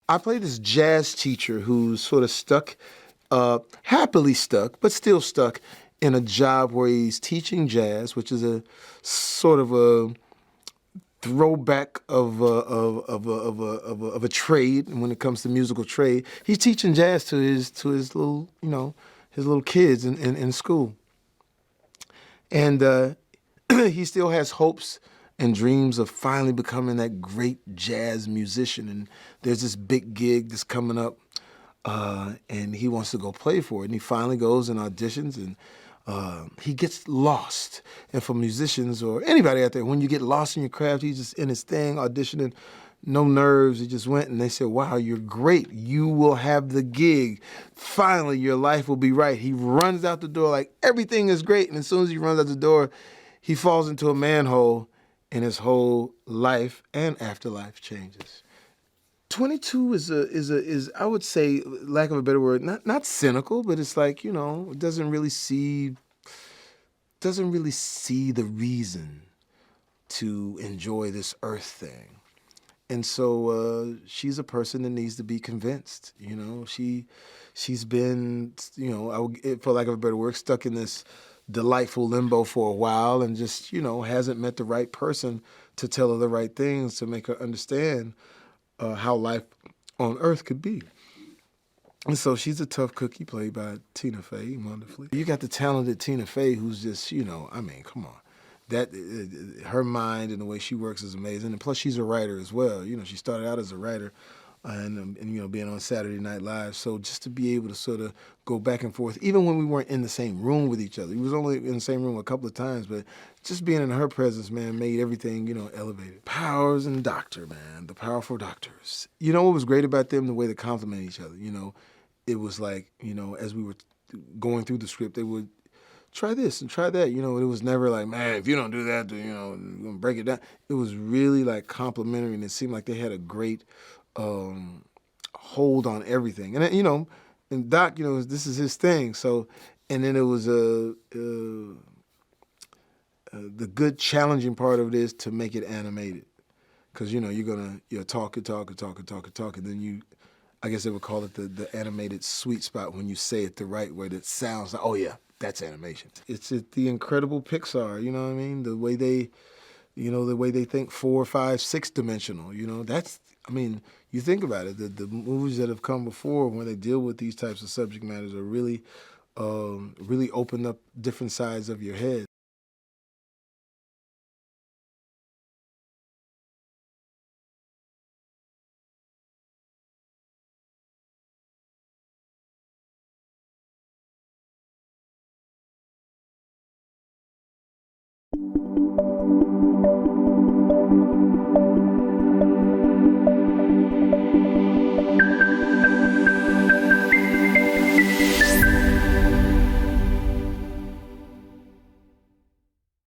I play this jazz teacher who's sort of stuck, happily stuck, but still stuck in a job where he's teaching jazz, which is a sort of a throwback of a trade. And when it comes to musical trade, he's teaching jazz to his little his little kids in school, and he still has hopes and dreams of finally becoming that great jazz musician. And there's this big gig that's coming up, and he wants to go play for it. And he finally goes and auditions, and he gets lost. And for musicians or anybody out there, when you get lost in your craft, he's just in his thing, auditioning, no nerves. He just went, and they said, wow, you're great. You will have the gig. Finally, your life will be right. He runs out the door like everything is great. And as soon as he runs out the door, he falls into a manhole, and his whole life and afterlife changes. 22 is I would say, lack of a better word, not cynical, but it's like, doesn't really see the reason to enjoy this earth thing. And so she's a person that needs to be convinced. She's been, for lack of a better word, stuck in this delightful limbo for a while, and just hasn't met the right person to tell her the right things to make her understand how life on Earth could be. And so she's a tough cookie, played by Tina Fey wonderfully. You got the talented Tina Fey, who's just, come on. That her mind and the way she works is amazing. And plus, she's a writer as well. She started out as a writer, and being on Saturday Night Live. So just to be able to sort of go back and forth, even when we weren't in the same room with each other. We was only in the same room a couple of times, but just being in her presence, man, made everything, elevated. Powers and Doctor, man, the powerful doctors. You know what was great about them? The way they complement each other. It was like, as we were going through the script, they would try this and try that. It was never like, man, if you don't do that, then, we're going to break it down. It was really like complimentary, and it seemed like they had a great hold on everything. And, and Doc, this is his thing. So, and then it was the good challenging part of it is to make it animated. Because, you'll talk and talk and talk and talk and talk, and then I guess they would call it the animated sweet spot when you say it the right way that sounds like, oh yeah, that's animation. It's the incredible Pixar, you know what I mean? The way they think 4, 5, 6 dimensional, you think about it, the movies that have come before when they deal with these types of subject matters are really, really open up different sides of your head.